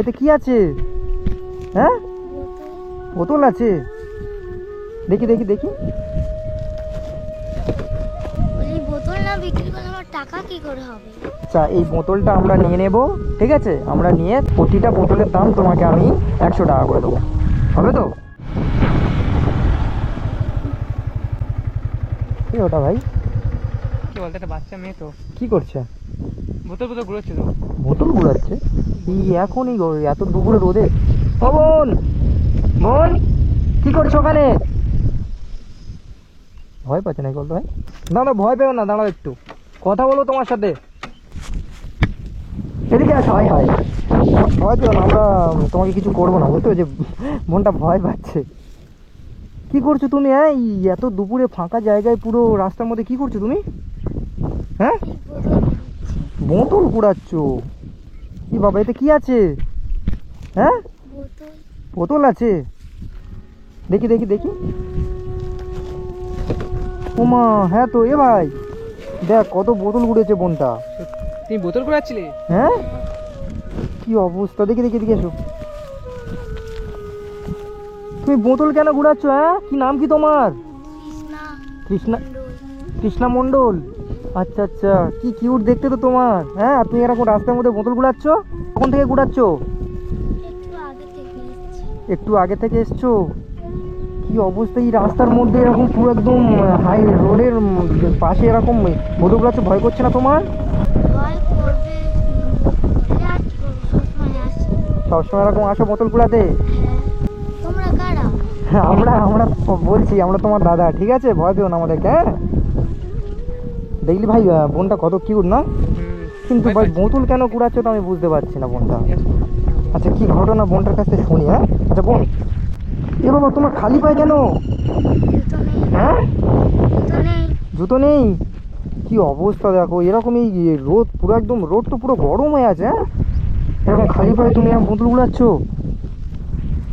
এতে কি আছে? হ্যাঁ, বোতল আছে। দেখি দেখি দেখি। এই বোতল না বিক্রি করলে আমার টাকা কি করে হবে? আচ্ছা, এই বোতলটা আমরা নিয়ে নেব, ঠিক আছে? আমরা নিয়ে প্রতিটা বোতলের দাম তোমাকে আমি 100 টাকা করে দেবো, হবে তো? কি ওটা ভাই? কি বলতে, একটা বাচ্চা মেয়ে তো কি করছে? বোতল বোতল ঘুরোচ্ছে তো। বোতল ঘুরাচ্ছে? এই এখনই এত দুপুরে রোদে? ও বোন, বোন কি করছো ওখানে? ভয় পাচ্ছে নাকি বলতো ভাই? না না, ভয় পেও না, দাঁড়াও একটু কথা বলো তোমার সাথে। এদিকে আসো। হয় হয়, ভয় পেও না, আমরা তোমাকে কিছু করবো না, বুঝতে যে বোনটা ভয় পাচ্ছে। কি করছো তুমি? হ্যাঁ, এই এত দুপুরে ফাঁকা জায়গায় পুরো রাস্তার মধ্যে কি করছো তুমি? হ্যাঁ, বোতল কুড়াচ্ছ? কি বাবা, এতে কি আছে? হ্যাঁ, বোতল আছে। দেখি দেখি দেখি। ওমা, হ্যাঁ তো। এ ভাই দেখ কত বোতল ঘুরেছে বোনটা। তুমি বোতল ঘুরাচ্ছিলে? হ্যাঁ, কি অবস্থা, দেখি দেখি দেখি। এসো। তুমি বোতল কেন ঘুরাচ্ছ? হ্যাঁ, কি নাম কি তোমার? কৃষ্ণা, কৃষ্ণা মণ্ডল। আচ্ছা আচ্ছা, কি কিউট দেখতে তো তোমার। হ্যাঁ, তুমি এরকম রাস্তার মধ্যে বোতল ঘুরাচ্ছ? কখন থেকে ঘুরাচ্ছ? একটু আগে থেকে এসছো? কি অবস্থা এই রাস্তার মধ্যে এরকম পুরো একদম হাই রোডের পাশে এরকম বোতল ঘুরাচ্ছ? ভয় করছে না তোমার? সবসময় এরকম আসো বোতল কুড়াতে? আমরা আমরা বলছি আমরা তোমার দাদা, ঠিক আছে? ভয় পেও না আমাদেরকে। হ্যাঁ, দেখলি ভাই বোনটা কত কিউট না? কিন্তু ভাই বোতল কেন কুড়াচ্ছ তো আমি বুঝতে পারছি না বোনটা। আচ্ছা, কি ঘটনা বোনটার কাছ থেকে শুনি। হ্যাঁ, আচ্ছা বোন, এ বাবা তোমার খালি পায় কেন? হ্যাঁ, জুতো নেই? কি অবস্থা দেখো, এরকমই রোদ, পুরো একদম রোদ তো পুরো গরম হয়ে আছে। হ্যাঁ, এরকম খালি পায়ে তুমি বোতল গুলাচ্ছ?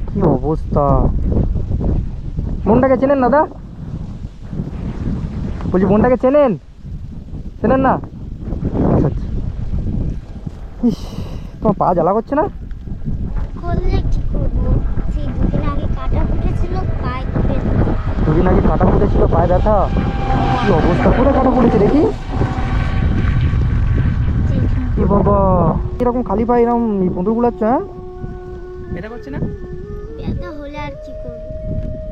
কি অবস্থা। বোনটাকে চেনেন দাদা? বলছি বোনটাকে চেনেন? চেনেন না? আচ্ছা আচ্ছা। ইস, তোমার পা জ্বালা করছে না? দুদিন আগে কাটা ফুটেছিল, পায়ে ব্যথা? কি অবস্থা, কোথায় কাটা পড়েছে দেখি? কি বাবা, এরকম খালি পায়ে এরকম বোতল গুলাচ্ছ? হ্যাঁ, এটা করছে না?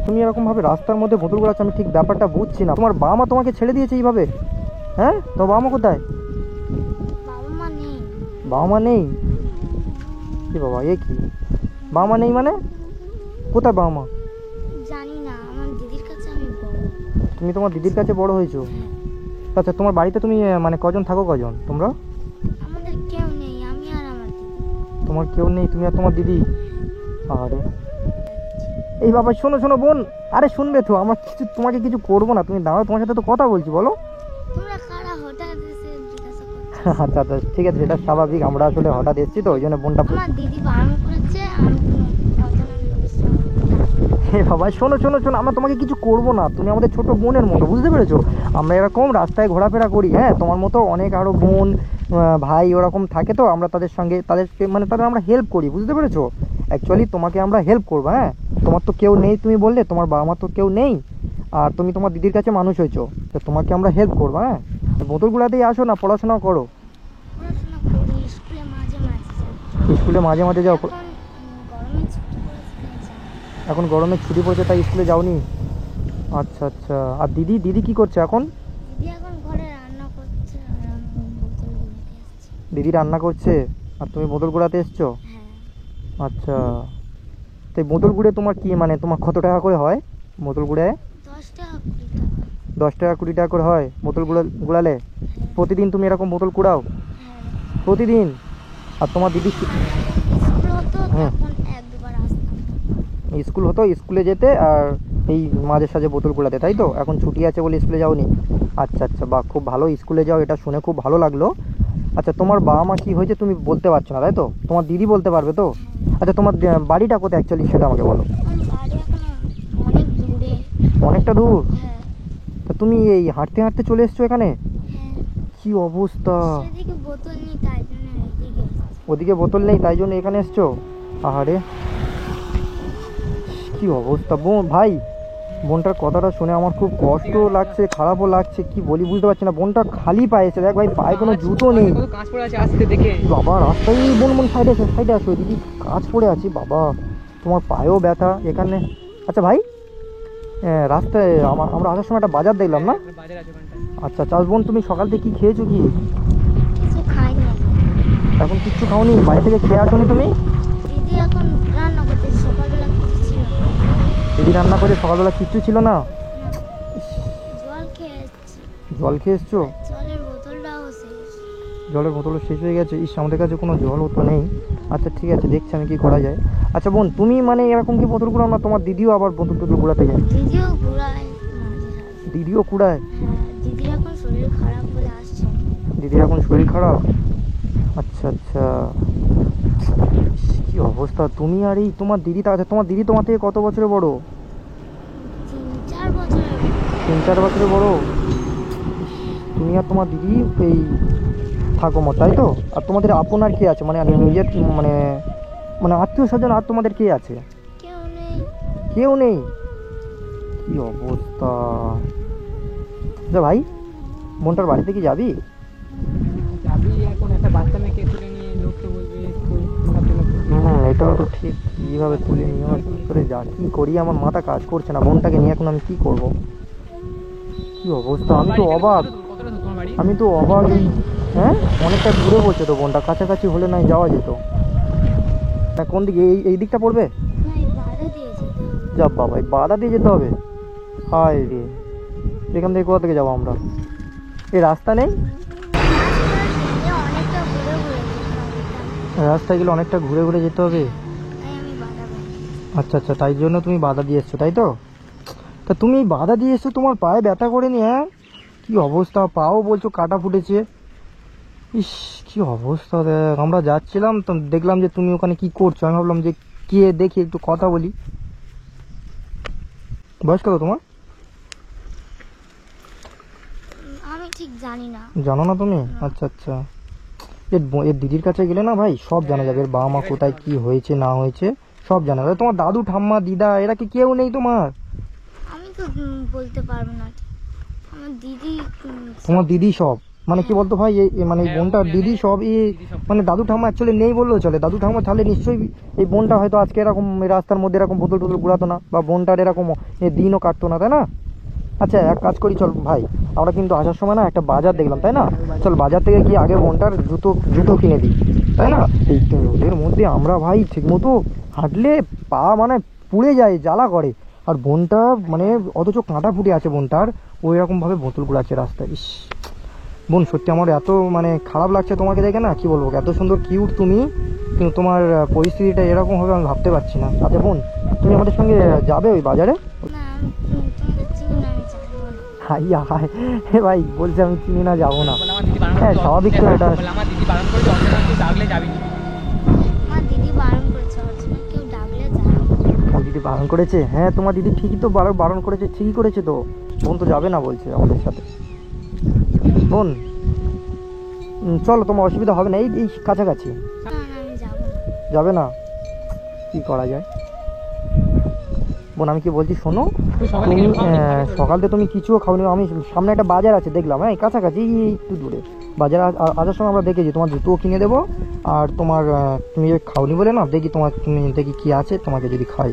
তুমি এরকম ভাবে রাস্তার মধ্যে বোতল গুলাচ্ছ, আমি ঠিক ব্যাপারটা বুঝছি না। তোমার বাবা মা তোমাকে ছেড়ে দিয়েছে এইভাবে? হ্যাঁ, তোমার বাবা মা কোথায়? বাবা মা নেই? কি বাবা, এ কি বাবা মা নেই মানে? কোথায় বাবা মা? জানি না, আমার দিদির কাছে আমি বড়। তুমি তোমার দিদির কাছে বড় হয়েছো? আচ্ছা, তোমার বাড়িতে তুমি মানে কজন থাকো, কজন তোমরা? আমাদের কেউ নেই, আমি আর আমার দিদি। তোমার কেউ নেই, তুমি আর তোমার দিদি? আরে এই বাবা, শোনো শোনো বোন, আরে শুনবে তো, আমার কিছু তোমাকে কিছু করবো না, তুমি দাঁড়াও, তোমার সাথে তো কথা বলছি, বলো। তোমরা কারা হঠাৎ এসে জিজ্ঞাসা করছো? আচ্ছা আচ্ছা, ঠিক আছে, সেটা স্বাভাবিক, আমরা আসলে হঠাৎ এসেছি তো ওই জন্য বোনটা। আমার দিদি বারণ করেছে, আমি হে বাবা, শোনো শোনো শোনো, আমরা তোমাকে কিছু করবো না, তুমি আমাদের ছোট বোনের মতো, বুঝতে পেরেছো? আমরা এরকম রাস্তায় ঘোরাফেরা করি। হ্যাঁ, তোমার মতো অনেক আরো বোন ভাই ওরকম থাকে তো, আমরা তাদের সঙ্গে তাদেরকে মানে তাদের আমরা হেল্প করি, বুঝতে পেরেছো? অ্যাকচুয়ালি তোমাকে আমরা হেল্প করবো। হ্যাঁ, তোমার তো কেউ নেই, তুমি বললে তোমার বাবা মা তো কেউ নেই, আর তুমি তোমার দিদির কাছে মানুষ হয়েছো, তো তোমাকে আমরা হেল্প করবো। হ্যাঁ, বোতলগুলাতেই আসো না, পড়াশোনা করো। পড়াশোনা করি, স্কুলে মাঝে মাঝে যাই। স্কুলে মাঝে মাঝে যাও? এখন গরমের ছুটি পড়েছে তাই স্কুলে যাওনি? আচ্ছা আচ্ছা, আর দিদি দিদি কি করছে এখন? দিদি এখন ঘরে রান্না করছে আর আমি বোতল গুলাতে এসেছি। দিদি রান্না করছে আর তুমি বোতল গুড়াতে এসছো? হ্যাঁ। আচ্ছা, তো বোতল গুড়ে তোমার কি মানে তোমার কত টাকা করে হয় বোতল গুড়ে? 10 টাকা 20 টাকা। 10 টাকা 20 টাকা করে হয় বোতল গুড়ালে? প্রতিদিন তুমি এরকম বোতল কুড়াও? হ্যাঁ। প্রতিদিন? আর তোমার দিদি স্কুল হতো হুম, তখন 1-2 বার আসতাম। স্কুল হতো, স্কুলে যেতে আর এই মাঝে সাঝে বোতল কুড়াতে, তাই তো? এখন ছুটি আছে বলে স্কুলে যাওনি? আচ্ছা আচ্ছা, বাহ, খুব ভালো, স্কুলে যাও, এটা শুনে খুব ভালো লাগলো। আচ্ছা, তোমার বাবা মা কী হয়েছে তুমি বলতে পারছো না, তাই তো? তোমার দিদি বলতে পারবে তো? আচ্ছা, তোমার বাড়িটা কোথায় অ্যাকচুয়ালি সেটা আমাকে বলো। আমার বাড়ি এখন অনেক দূরে। অনেকটা দূর? হ্যাঁ। তা তুমি এই হাঁটতে হাঁটতে চলে এসছো এখানে? হ্যাঁ। কি অবস্থা। সেদিকে বোতল নেই তাই জন্য এদিকে এসেছি। ওদিকে বোতল নেই তাই জন্য এখানে এসছো? আহারে কি অবস্থা বোন ভাই, বোনটার কথাটা শুনে আমার খুব কষ্ট লাগছে, খারাপও লাগছে, কি বলি বুঝতে পারছি না। বোনটা খালি পায়ে এসে, দেখ ভাই পায়ে কোনো জুতো নেই। কত কাঁচ পড়ে আছে আসতে দেখে। বাবা রাস্তায় বোন বোন সাইডে আসো, সাইডে আসো, দিদি কাজ পড়ে আছি বাবা, তোমার পায়েও ব্যথা এখানে। আচ্ছা ভাই, রাস্তায় আমরা আসার সময় একটা বাজার দেখলাম না? বাজার আছে ওখানটায়। আচ্ছা চাষ বোন, তুমি সকাল থেকে কি খেয়েছো কি? কিছু খাইনি এখন কিচ্ছু খাওনি? বাইরে থেকে খেয়ে আসোনি তুমি? দিদি এখন রান্না করতে, সকালবেলা কিছু ছিল না। দিদি রান্না করে সকালবেলা কিচ্ছু ছিল না? জল খেয়েছি, জল খেয়ে এসছো? জলের বোতলটাও শেষ। জলের বোতলও শেষ হয়ে গেছে? ইস আমাদের কাছে কোনো জলও তো নেই। আচ্ছা ঠিক আছে, দেখছি আমি কি করা যায়। আচ্ছা বোন, তুমি মানে এরকম কি বোতল কুড়াও না? তোমার দিদিও আবার বোতল টোতল কুড়াতে যায়? দিদিও ঘুরায় মাঝে সাঝে। দিদিও কুড়ায়? হ্যাঁ, দিদির এখন শরীর খারাপ বলে আসছে না। দিদির এখন শরীর খারাপ? আচ্ছা আচ্ছা, ইস, কি অবস্থা। তুমি আর এই তোমার দিদি, তা তোমার দিদি তোমার থেকে কত বছরে বড়? 3-4 বছরের। 3-4 বছরে বড়? তুমি আর তোমার দিদি এই থাকো মত, তাই তো? আর তোমাদের আপন আর কে আছে, মানে নিজের মানে মানে আত্মীয় স্বজন আর তোমাদের কে আছে? কেউ নেই। কেউ নেই? কি অবস্থা। আচ্ছা ভাই, বোনটার বাড়িতে কি যাবি? যাবি এখন একটা বাচ্চা মেয়েকে তুলে নিয়ে লোক তো বলবে একটু খারাপ লাগবে। এটাও তো ঠিক, কীভাবে তুলে নিয়ে আমার কী করে যা কী করি, আমার মাথা কাজ করছে না। বোনটাকে নিয়ে এখন আমি কী করব? কি অবস্থা, আমি তো অবাক, কতটা দূর তোমার বাড়ি? আমি তো অবাক। হ্যাঁ অনেকটা দূরে বলছে তো বোনটা, কাছাকাছি হলে নাই যাওয়া যেত। না কোন দিকে, এই দিকটা পড়বে? না, এই বাধা দিয়েছে তো। যা বাবা, এই বাধা দিয়ে যেতে হবে? হায় রে, এখান থেকে কোথা থেকে যাবো আমরা? এই রাস্তা নেই? অনেকটা ঘুরে ঘুরে যেতে হবে, রাস্তায় গেলে অনেকটা ঘুরে ঘুরে যেতে হবে। তাই আমি বাধা দিই। আচ্ছা আচ্ছা, তাই জন্য তুমি বাধা দিয়ে এসছো, তাই তো? তা তুমি বাধা দিয়ে এসছো, তোমার পায়ে ব্যথা করেনি? হ্যাঁ কি অবস্থা, পাও বলছো কাটা ফুটেছে। ইস কি অবস্থা। দেখ আমরা যাচ্ছিলাম তো দেখলাম যে তুমি ওখানে কি করছো, আমি ভাবলাম যে কে, দেখি একটু কথা বলি। বয়স কত তোমার? আমি ঠিক জানি না। জানো না তুমি? আচ্ছা আচ্ছা, এর দিদির কাছে গেলে না ভাই সব জানা যাবে, এর বাবা মা কোথায় কি হয়েছে না হয়েছে সব জানা যাবে। তোমার দাদু ঠাম্মা দিদা এরা কি কেউ নেই তোমার? আমি তো বলতে পারবো না। আমার দিদি তোমার দিদি সব, মানে কি বলতো ভাই, মানে এই বোনটার দিদি সব, মানে দাদু ঠাম্মা অ্যাকচুয়ালি নেই বললেও চলে। দাদু ঠাম্মা তাহলে নিশ্চয়ই এই বোনটা হয়তো আজকে এরকম এই রাস্তার মধ্যে এরকম বোতল টোতল ঘুরাতো না, বা বোনটার এরকম দিনও কাটতো না, তাই না? আচ্ছা এক কাজ করি চল ভাই, আমরা কিন্তু আসার সময় না একটা বাজার দেখলাম, তাই না? চল বাজার থেকে গিয়ে আগে বোনটার জুতো কিনে দিই, তাই না? এই রোদের মধ্যে আমরা ভাই ঠিকমতো হাঁটলে পা মানে পুড়ে যায়, জ্বালা করে। আর বোনটা মানে অথচ কাঁটা ফুটে আছে বোনটার, ওই রকমভাবে বোতল কুড়াচ্ছে রাস্তায়। ইস বোন, সত্যি আমার এত মানে খারাপ লাগছে তোমাকে দেখে, না কি বলবো, এত সুন্দর কিউট তুমি, কিন্তু তোমার পরিস্থিতিটা এরকম হবে আমি ভাবতে পারছি না। আচ্ছা বোন, তুমি আমাদের সঙ্গে যাবে ওই বাজারে? না, তোমাকে চিনি না, আমি জানবো না। হাই হাই, হে ভাই বলছে আমি চিনি না, যাবো না। বলে আমার দিদি বারণ হ্যাঁ, করেছে, স্বাভাবিক তো এটা। বলে আমার দিদি বারণ করেছে অচেনা কেউ ডাকলে যাবি না। আমার দিদি বারণ করেছে, অর্চনা কেউ ডাকলে যাবো। তোমার দিদি বারণ করেছে? হ্যাঁ তোমার দিদি ঠিকই তো বারণ করেছে, ঠিকই করেছে তো। বোন তো যাবে না বলছে আমাদের সাথে। বোন চলো, তোমার অসুবিধা হবে না, এই এই কাছাকাছি। না না, আমি যাবো না। যাবে না? কি করা যায় বোন, আমি কি বলছি শোনো, তুই সকালে তুমি গেলে খাওয়া দাওয়া খাবি তো? সকালতে তুমি কিছুও খাওনি। আমি সামনে একটা বাজার আছে দেখলাম, হ্যাঁ কাছাকাছি একটু দূরে বাজার, আসার সময় আমরা দেখেছি তোমার জুতোও কিনে দেবো। আর তোমার তুমি যে খাওনি বলে না, দেখি তোমার তুমি দেখি কি আছে, তোমাকে যদি খাই।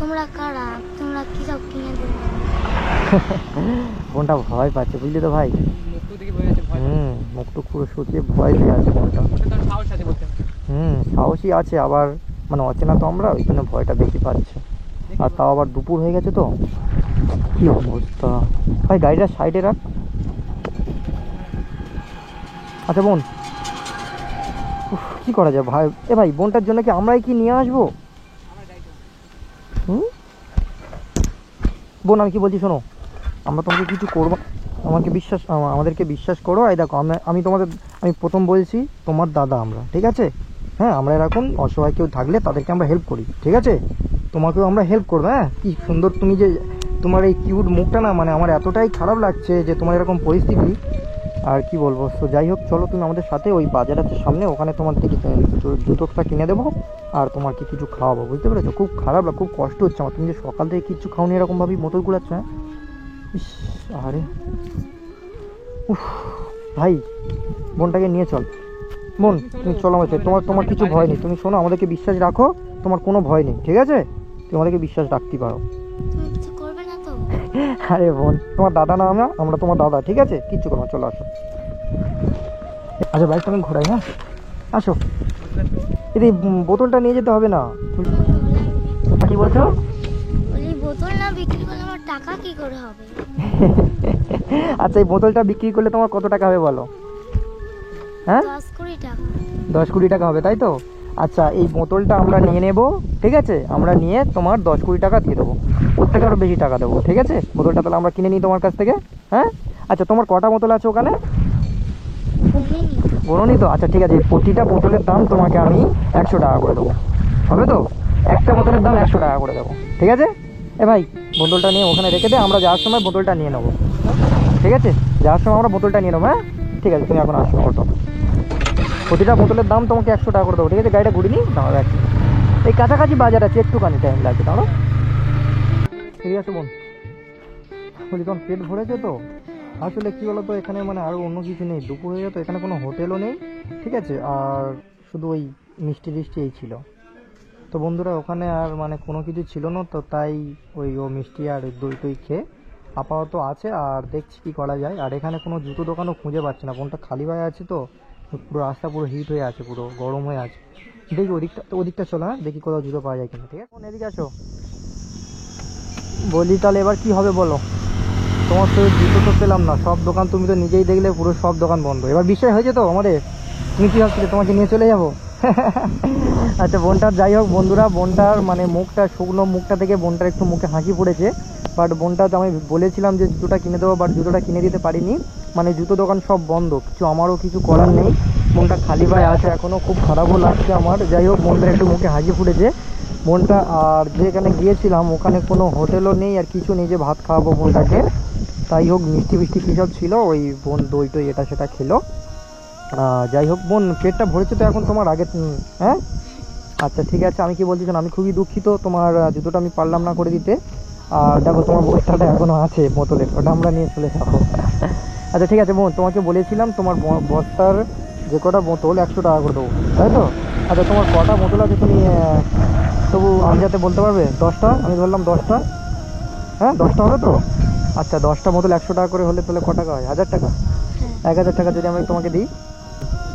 তোমরা কারা? তোমরা কি সব কিনে দেবে? বোনটা ভয় পাচ্ছে বুঝলি তো ভাই। মুখ দেখে বোঝা যাচ্ছে ভয়। মুখটুক পুরো শুকিয়ে ভয় পেয়ে আছে বোনটা। ওটা তোর সাহস আছে বলতে হবে। সাহসী আছে, আবার মানে অচেনা তো আমরা, ওই জন্য ভয়টা বেশি পাচ্ছে। আর তাও আবার দুপুর হয়ে গেছে তো, কি অবস্থা ভাই। গাড়িটা সাইডে রাখ। আচ্ছা বোন, কি করা যায় ভাই? ভাই বোনটার জন্য কি আমরাই কি নিয়ে আসবো? বোন আমি কি বলছি শোনো, আমরা তোমাকে কিছু করবো, আমাদেরকে বিশ্বাস করো। এই দেখো আমি প্রথম বলছি তোমার দাদা আমরা, ঠিক আছে? হ্যাঁ আমরা এরকম অসহায় কেউ থাকলে তাদেরকে আমরা হেল্প করি, ঠিক আছে? তোমাকেও আমরা হেল্প করবো। হ্যাঁ কি সুন্দর তুমি যে, তোমার এই কিউট মুখটা না, মানে আমার এতটাই খারাপ লাগছে যে তোমার এরকম পরিস্থিতি, আর কি বলবো, তো যাই হোক চলো তুমি আমাদের সাথে, ওই বাজার আছে সামনে, ওখানে তোমার থেকে জুতোটা কিনে দেবো আর তোমাকে কিছু খাওয়াবো, বুঝতে পেরেছো? খুব খারাপ খুব কষ্ট হচ্ছে আমার, তুমি যে সকাল থেকে কিচ্ছু খাওনি এরকমভাবেই মোটর ঘুরাচ্ছ। হ্যাঁ ইস, আরে উফ ভাই, বোনটাকে নিয়ে চল। বোন তুমি চলো আমার সাথে, তোমার তোমার কিছু ভয় নেই, তুমি শোনো আমাদেরকে বিশ্বাস রাখো, তোমার কোনো ভয় নেই, ঠিক আছে? তুমি আমাদেরকে বিশ্বাস রাখতে পারো। তুমি কিছু করবে না তো? আরে বোন, তোমার দাদা না আমরা তোমার দাদা, ঠিক আছে? কিচ্ছু করো না, চলো আসো। আচ্ছা বাইকটা আমি ঘোরাই, হ্যাঁ আসো। এই বোতলটা নিয়ে যেতে হবে না। কি বলছো? বলি বোতল না বিক্রি করলে আমার টাকা কি করে হবে? আচ্ছা এই বোতলটা বিক্রি করলে তোমার কত টাকা হবে বলো? হ্যাঁ 10-20 টাকা। 10-20 টাকা হবে, তাই তো? আচ্ছা এই বোতলটা আমরা নিয়ে নেব, ঠিক আছে? আমরা নিয়ে তোমার 10-20 টাকা দিয়ে দেবো, ওর থেকে আরও বেশি টাকা দেবো, ঠিক আছে? বোতলটা তাহলে আমরা কিনে নিই তোমার কাছ থেকে, হ্যাঁ? আচ্ছা তোমার কটা বোতল আছে ওখানে? গোনোনি তো? আচ্ছা ঠিক আছে, প্রতিটা বোতলের দাম তোমাকে আমি 100 টাকা করে দেবো, হবে তো? একটা বোতলের দাম 100 টাকা করে দেবো, ঠিক আছে? এ ভাই বোতলটা নিয়ে ওখানে রেখে দে, আমরা যাওয়ার সময় বোতলটা নিয়ে নেবো, ঠিক আছে? যাওয়ার সময় আমরা বোতলটা নিয়ে নেবো, হ্যাঁ ঠিক আছে? তুমি এখন আসো অটো, প্রতিটা বোতলের দাম তোমাকে 100 টাকা করে দেবো, ঠিক আছে? গাড়িটা ঘুরিনি দাঁড়াবে, এই কাছাকাছি বাজার আছে, একটুখানি টাইম লাগবে, দাঁড়ো। ঠিক আছে বোন, বলি তোমার পেট ভরেছে তো? আসলে কী বলো তো, এখানে মানে আরও অন্য কিছু নেই, দুপুর হয়ে যেত, এখানে কোনো হোটেলও নেই, ঠিক আছে? আর শুধু ওই মিষ্টি টিষ্টি এই ছিল। তো বন্ধুরা ওখানে আর মানে কোনো কিছু ছিল না, তো তাই ওই ও মিষ্টি আর দই টই খেয়ে আপাতত আছে, আর দেখছি কী করা যায়। আর এখানে কোনো জুতো দোকানও খুঁজে পাচ্ছি না, বোনটা খালি হয়ে আছে, তো পুরো রাস্তা পুরো হিট হয়ে আছে, পুরো গরম হয়ে আছে। দেখি ওদিকটা চলো, হ্যাঁ দেখি কোথাও জুতো পাওয়া যায় কিনা, ঠিক আছে? এদিকে আসো। বলি তাহলে এবার কি হবে বলো? তোমার তো জুতো তো পেলাম না, সব দোকান তুমি তো নিজেই দেখলে পুরো সব দোকান বন্ধ, এবার বিশ্বাস হয়েছে তো আমাদের? তুমি কি ভাবছিলে তোমাকে নিয়ে চলে যাবো? আচ্ছা বোনটার যাই হোক বন্ধুরা, বোনটার মানে মুখটা, শুকনো মুখটা থেকে বোনটার একটু মুখে হাসি পড়েছে, বাট বোনটা তো আমি বলেছিলাম যে জুতোটা কিনে দেবো, বাট জুতোটা কিনে দিতে পারিনি, মানে জুতো দোকান সব বন্ধ, কিছু আমারও কিছু করার নেই, বোনটা খালি পায়ে আছে এখনও, খুব খারাপও লাগছে আমার। যাই হোক বোনটার একটু মুখে হাসি ফুটেছে বোনটা। আর যেখানে গিয়েছিলাম ওখানে কোনো হোটেলও নেই আর কিছু নেই যে ভাত খাওয়াবো বোনটাকে, তাই হোক মিষ্টি ফিষ্টি কী সব ছিল, ওই বোন দই টই এটা সেটা খেলো। যাই হোক বোন, পেটটা ভরেছে তো এখন তোমার আগে? হ্যাঁ আচ্ছা ঠিক আছে, আমি কি বলছি শোনো, আমি খুবই দুঃখিত, তোমার জুতোটা আমি পারলাম না করে দিতে। আর দেখো তোমার বস্তাটা এখনও আছে বোতলের, ওটা আমরা নিয়ে চলে যাবো। আচ্ছা ঠিক আছে বোন, তোমাকে বলেছিলাম তোমার বস্তার যে কটা বোতল 100 টাকা করে দেবো, তাই তো? আচ্ছা তোমার কটা বোতল আছে তুমি তবু আমি যাতে বলতে পারবে? 10টা, আমি ধরলাম 10টা, হ্যাঁ 10টা হবে তো? আচ্ছা 10টা বোতল 100 টাকা করে হলে তাহলে ক টাকা হয়? 1000 টাকা? 1000 টাকা যদি আমি তোমাকে দিই?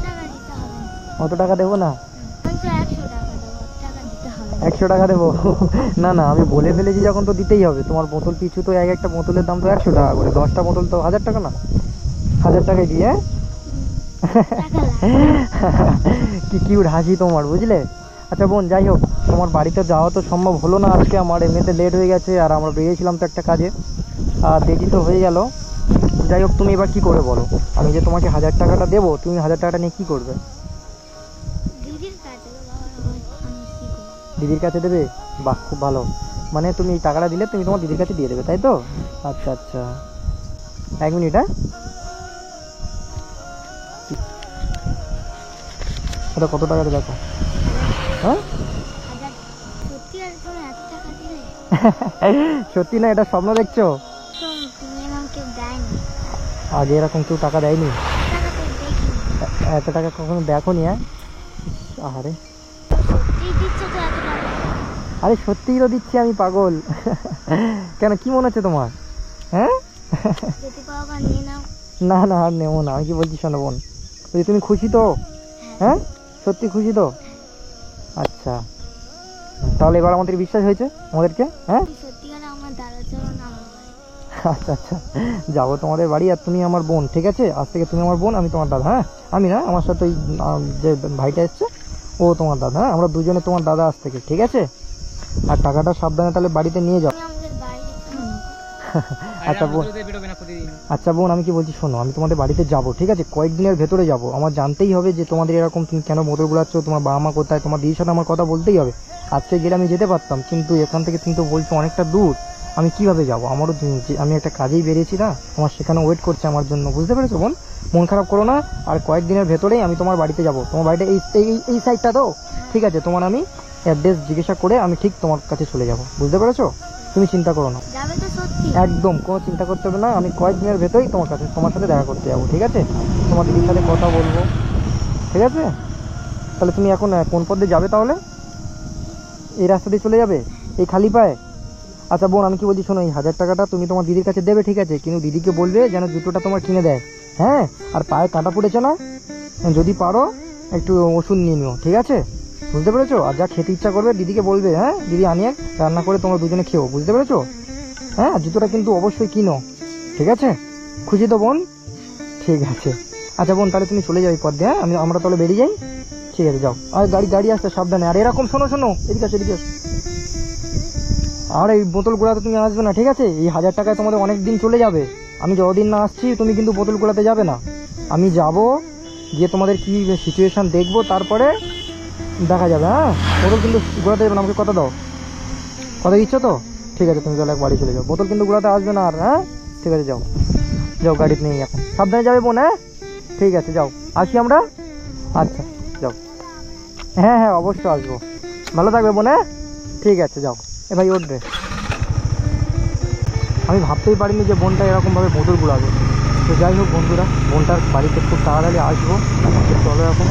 টাকা দিতে হবে না। অত টাকা দেবো না? আমি তো 100 টাকা দেবো, টাকা দিতে হবে না। 100 টাকা দেবো? না না, আমি বলে ফেলেছি যখন তো দিতেই হবে, তোমার বোতল পিছু তো এক একটা বোতলের দাম তো 100 টাকা করে, 10টা বোতল তো 1000 টাকা না? 1000 টাকায় দিয়ে টাকা লাগবে। কি কিউট হাসি তোমার, বুঝলে? আচ্ছা বোন যাই হোক, তোমার বাড়িতে যাওয়া তো সম্ভব হলো না আজকে, আমার এমনিতে লেট হয়ে গেছে, আর আমরা বেরিয়েছিলাম তো একটা কাজে, আর দেরি তো হয়ে গেল। যাই হোক তুমি এবার কি করবে বলো? আমি যে তোমাকে 1000 টাকাটা দেবো, তুমি 1000 টাকাটা নিয়ে কী করবে? দিদির কাছে দেবো, আমি কি করবো? দিদির কাছে দেবে? বাহ খুব ভালো, মানে তুমি এই টাকাটা দিলে তুমি তোমার দিদির কাছে দিয়ে দেবে, তাই তো? আচ্ছা আচ্ছা, 1 মিনিট, হ্যাঁ ওটা কত টাকাতে দেখো, হ্যাঁ? 1000 সত্যি আর তুমি 1 টাকা দিলে? সত্যি না, এটা স্বপ্ন দেখছো? তো তুমি এরকম কেউ দেয়নি, আগে এরকম কেউ টাকা দেয়নি? টাকা তো দেখিনি। এত টাকা কখনো দেখো নি? হ্যাঁ আরে সত্যি দিচ্ছ তো এত টাকা? আরে সত্যিই তো দিচ্ছি আমি, পাগল। কেন কি মনে হচ্ছে তোমার? হ্যাঁ যদি পাও বা নিয়ে নাও। না না আর নেবো না, আমি কি বলছি শোনো বোন, বলছি তুমি খুশি তো? হ্যাঁ সত্যি খুশি তো? আচ্ছা তাহলে এবার আমাদের বিশ্বাস হয়েছে আমাদেরকে, হ্যাঁ? তুমি সত্যিকার আমার দাদা চরণ আমার বাড়ি। আচ্ছা আচ্ছা, যাবো তোমাদের বাড়ি, আর তুমি আমার বোন, ঠিক আছে? আজ থেকে তুমি আমার বোন, আমি তোমার দাদা, হ্যাঁ? আমি না, আমার সাথে ওই যে ভাইটা এসছে ও তোমার দাদা, হ্যাঁ? আমরা দুজনে তোমার দাদা আজ থেকে, ঠিক আছে? আর টাকাটা সাবধানে তাহলে বাড়িতে নিয়ে যাও। তুমি আমাদের বাড়িতে আচ্ছা বোন, আচ্ছা বোন আমি কি বলছি শোনো, আমি তোমাদের বাড়িতে যাব, ঠিক আছে? কয়েকদিনের ভেতরে যাব, আমার জানতেই হবে যে তোমাদের এরকম তুমি কেন মোটর ঘোরাচ্ছ, তোমার বাবা মা কোথায়, তোমার দিদির সাথে আমার কথা বলতেই হবে। আজকে গেলে আমি যেতে পারতাম, কিন্তু এখান থেকে তুমি তো বলছো অনেকটা দূর, আমি কিভাবে যাব? আমারও আমি একটা কাজেই বেরিয়েছি না, আমার সেখানে ওয়েট করছে আমার জন্য, বুঝতে পেরেছো বোন? মন খারাপ করো না, আর কয়েকদিনের ভেতরেই আমি তোমার বাড়িতে যাব। তোমার বাড়িটা এই এই এই সাইডটা তো, ঠিক আছে? তোমার আমি অ্যাড্রেস জিজ্ঞাসা করে আমি ঠিক তোমার কাছে চলে যাব, বুঝতে পেরেছো? তুমি চিন্তা করো না, যাবে তো সত্যি? একদম কোনো চিন্তা করতে হবে না। আমি কয়েকদিনের ভেতরেই তোমার সাথে দেখা করতে যাবো, ঠিক আছে? তোমার দিদির সাথে কথা বলবো, ঠিক আছে? তাহলে তুমি এখন কোন পথে যাবে তাহলে? এই রাস্তা দিয়ে চলে যাবে এই খালি পায়ে? আচ্ছা বোন, আমি কি বলছি শোনো, এই 1000 টাকাটা তুমি তোমার দিদির কাছে দেবে, ঠিক আছে? কিন্তু দিদিকে বলবে যেন জুতোটা তোমার কিনে দেয়, হ্যাঁ? আর পায়ে কাঁটা পড়েছে না, যদি পারো একটু ওষুধ নিয়ে নিও, ঠিক আছে? বুঝতে পেরেছো? আর যা খেতে ইচ্ছা করবে দিদিকে বলবে, হ্যাঁ? দিদি আনিয়ে রান্না করে তোমরা দুজনে খেও, বুঝতে পেরেছো? হ্যাঁ, জুতোটা কিন্তু অবশ্যই কিনো, ঠিক আছে? খুশি তো বোন? ঠিক আছে। আচ্ছা বোন, তাহলে তুমি চলে যাও এই পথ দিয়ে, হ্যাঁ? আমরা তাহলে বেরিয়ে যাই, ঠিক আছে? যাও। আর গাড়ি আসতে সাবধানে। আর এরকম শোনো এদিকে আসো। আর এই বোতল গোড়াতে তুমি আসবে না, ঠিক আছে? এই 1000 টাকায় তোমাদের অনেক দিন চলে যাবে। আমি যতদিন না আসছি তুমি কিন্তু বোতল গোড়াতে যাবে না। আমি যাব, গিয়ে তোমাদের কি সিচুয়েশান দেখবো, তারপরে দেখা যাবে, হ্যাঁ? বোতল কিন্তু গোড়াতে যাবে না, আমাকে কথা দাও। কথা দিচ্ছ তো? ঠিক আছে, তুমি তাহলে বাড়ি চলে যাও, বোতল কিন্তু গোড়াতে আসবে না আর, হ্যাঁ? ঠিক আছে, যাও যাও, গাড়িতে নেই এখন, সাবধানে যাবে বোন, হ্যাঁ? ঠিক আছে, যাও, আসি আমরা। আচ্ছা, যাও। হ্যাঁ হ্যাঁ, অবশ্যই আসবো। ভালো থাকবে বোন, হ্যাঁ? ঠিক আছে, যাও। এ ভাই ওঠ রে। আমি ভাবতেই পারিনি যে বোনটা এরকমভাবে বোতল গুলাবে। তো যাই হোক বন্ধুরা, বোনটার বাড়িতে খুব তাড়াতাড়ি আসবো। চলো এখন।